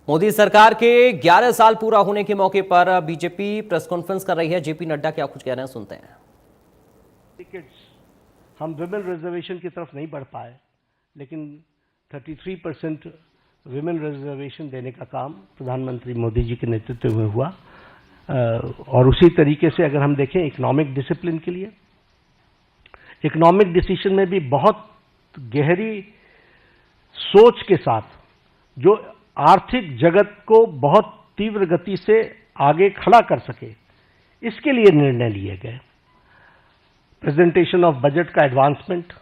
मोदी सरकार के 11 साल पूरा होने के मौके पर बीजेपी प्रेस कॉन्फ्रेंस कर रही है। जेपी नड्डा क्या कुछ कह रहे हैं, सुनते हैं। हम विमेन रिजर्वेशन की तरफ नहीं बढ़ पाए, लेकिन 33% विमेन रिजर्वेशन देने का काम प्रधानमंत्री मोदी जी के नेतृत्व में हुआ। और उसी तरीके से अगर हम देखें इकोनॉमिक डिसिप्लिन के लिए, इकोनॉमिक डिसीजन में भी बहुत गहरी सोच के साथ जो आर्थिक जगत को बहुत तीव्र गति से आगे खड़ा कर सके, इसके लिए निर्णय लिए गए। प्रेजेंटेशन ऑफ बजट का एडवांसमेंट,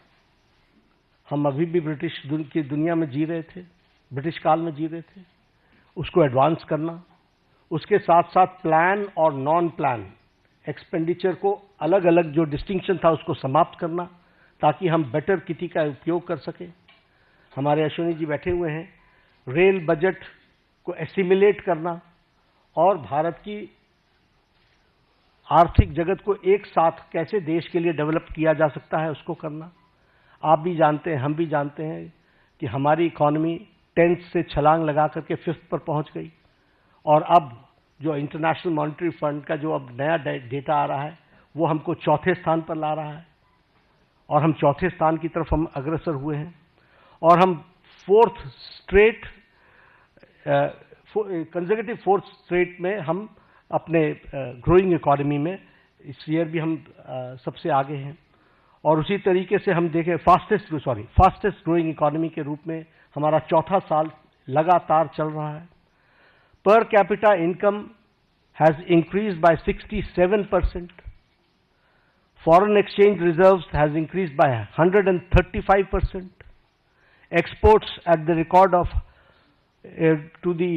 हम अभी भी ब्रिटिश की दुनिया में जी रहे थे, ब्रिटिश काल में जी रहे थे, उसको एडवांस करना, उसके साथ साथ प्लान और नॉन प्लान एक्सपेंडिचर को अलग अलग जो डिस्टिंक्शन था उसको समाप्त करना, ताकि हम बेटर किटी का उपयोग कर सके। हमारे अश्विनी जी बैठे हुए हैं, रेल बजट को एसिमिलेट करना और भारत की आर्थिक जगत को एक साथ कैसे देश के लिए डेवलप किया जा सकता है उसको करना। आप भी जानते हैं, हम भी जानते हैं कि हमारी इकोनॉमी 10th से छलांग लगा करके 5th पर पहुंच गई, और अब जो इंटरनेशनल मॉनेटरी फंड का जो अब नया डेटा आ रहा है वो हमको 4थे स्थान पर ला रहा है, और हम 4थे स्थान की तरफ हम अग्रसर हुए हैं। और हम 4th straight consecutive 4th straight में हम अपने ग्रोइंग इकोनॉमी में इस ईयर भी हम सबसे आगे हैं। और उसी तरीके से हम देखें फास्टेस्ट ग्रोइंग इकोनॉमी के रूप में हमारा 4था साल लगातार चल रहा है। Per capita income has increased by 67%, foreign exchange reserves has increased by 135%, exports at the record of to the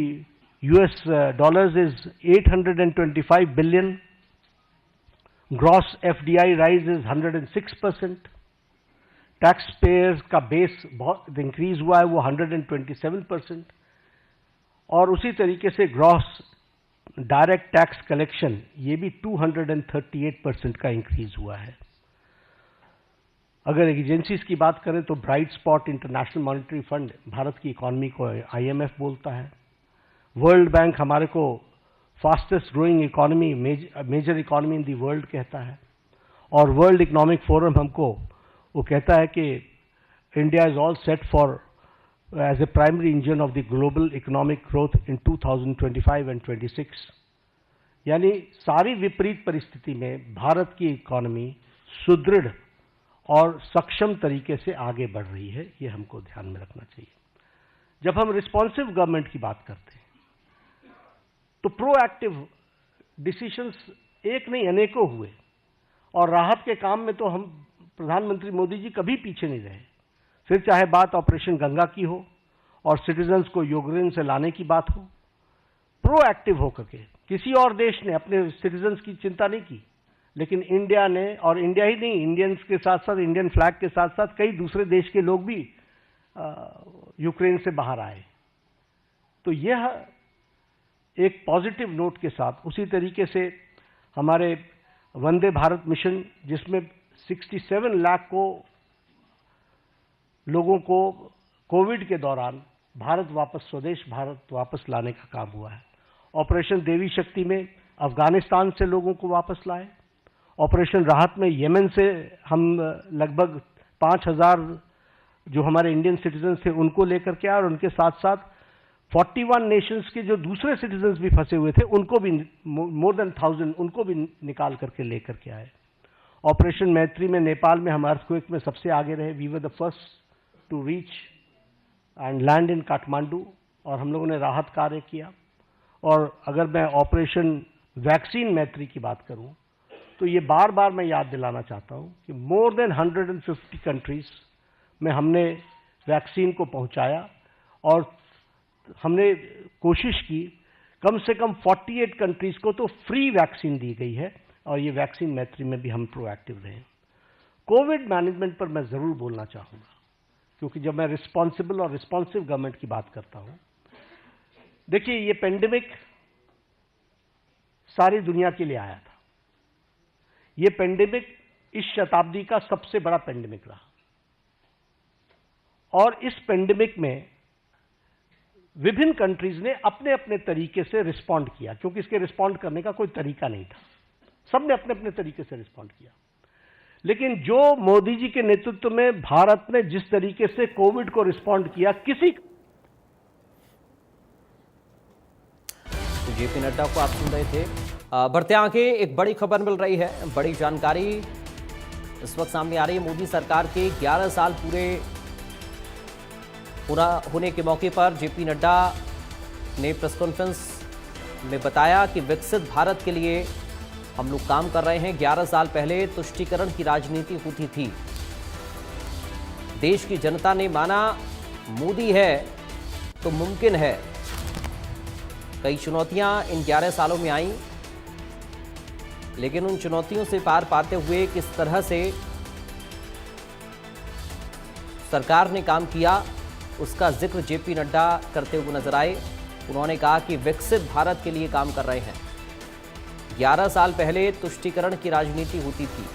US dollars is 825 billion, gross FDI rise is 106%, taxpayers का बेस बहुत इंक्रीज हुआ है, वो 127%, और उसी तरीके से ग्रॉस डायरेक्ट टैक्स कलेक्शन ये भी 238% का इंक्रीज हुआ है। अगर एजेंसीज की बात करें तो bright spot international monetary fund Bharat की इकोनॉमी को IMF बोलता है, वर्ल्ड बैंक हमारे को fastest growing economy, major economy in the world कहता है, और वर्ल्ड इकोनॉमिक फोरम हमको वो कहता है कि India is all set for as a primary engine of the global economic growth in 2025 and 26। यानी सारी विपरीत परिस्थिति में भारत की इकोनॉमी सुदृढ़ और सक्षम तरीके से आगे बढ़ रही है, ये हमको ध्यान में रखना चाहिए। जब हम रिस्पॉन्सिव गवर्नमेंट की बात करते हैं तो प्रोएक्टिव डिसीजंस एक नहीं अनेकों हुए, और राहत के काम में तो हम प्रधानमंत्री मोदी जी कभी पीछे नहीं रहे। फिर चाहे बात ऑपरेशन गंगा की हो और सिटीजन्स को यूक्रेन से लाने की बात हो, प्रोएक्टिव होकर के किसी और देश ने अपने सिटीजन्स की चिंता नहीं की, लेकिन इंडिया ने, और इंडिया ही नहीं, इंडियंस के साथ साथ, इंडियन फ्लैग के साथ साथ कई दूसरे देश के लोग भी यूक्रेन से बाहर आए। तो यह एक पॉजिटिव नोट के साथ, उसी तरीके से हमारे वंदे भारत मिशन, जिसमें 67 लाख को लोगों को कोविड के दौरान स्वदेश भारत वापस लाने का काम हुआ है। ऑपरेशन देवी शक्ति में अफगानिस्तान से लोगों को वापस लाए। ऑपरेशन राहत में येमेन से हम लगभग 5,000 जो हमारे इंडियन सिटीजन्स थे उनको लेकर के आए, और उनके साथ साथ 41 नेशंस के जो दूसरे सिटीजन्स भी फंसे हुए थे उनको भी, मोर देन 1000, उनको भी निकाल करके लेकर के आए। ऑपरेशन मैत्री में नेपाल में हम अर्थक्वेक में सबसे आगे रहे। We were the first to reach and land in Kathmandu, और हम लोगों ने राहत कार्य किया। और अगर मैं ऑपरेशन वैक्सीन मैत्री की बात करूं तो ये बार बार मैं याद दिलाना चाहता हूं कि मोर देन 150 कंट्रीज में हमने वैक्सीन को पहुंचाया, और हमने कोशिश की कम से कम 48 कंट्रीज को तो फ्री वैक्सीन दी गई है, और ये वैक्सीन मैत्री में भी हम प्रोएक्टिव रहे। कोविड मैनेजमेंट पर मैं जरूर बोलना चाहूंगा, क्योंकि जब मैं रिस्पॉन्सिबल और रिस्पॉन्सिव गवर्नमेंट की बात करता हूं, देखिए ये पेंडेमिक सारी दुनिया के लिए आया था। ये पेंडेमिक इस शताब्दी का सबसे बड़ा पेंडेमिक रहा, और इस पेंडेमिक में विभिन्न कंट्रीज ने अपने अपने तरीके से रिस्पॉन्ड किया, क्योंकि इसके रिस्पॉन्ड करने का कोई तरीका नहीं था। सबने अपने अपने तरीके से रिस्पॉन्ड किया। लेकिन जो मोदी जी के नेतृत्व में भारत ने जिस तरीके से कोविड को रिस्पॉन्ड किया, किसी जेपी नड्डा को आप सुन रहे थे। बढ़ते आगे एक बड़ी खबर मिल रही है, बड़ी जानकारी इस वक्त सामने आ रही है। मोदी सरकार के 11 साल पूरा होने के मौके पर जेपी नड्डा ने प्रेस कॉन्फ्रेंस में बताया कि विकसित भारत के लिए हम लोग काम कर रहे हैं। 11 साल पहले तुष्टीकरण की राजनीति होती थी। देश की जनता ने माना मोदी है तो मुमकिन है। कई चुनौतियां इन 11 सालों में आईं, लेकिन उन चुनौतियों से पार पाते हुए किस तरह से सरकार ने काम किया, उसका जिक्र जेपी नड्डा करते हुए नजर आए। उन्होंने कहा कि विकसित भारत के लिए काम कर रहे हैं। 11 साल पहले तुष्टीकरण की राजनीति होती थी।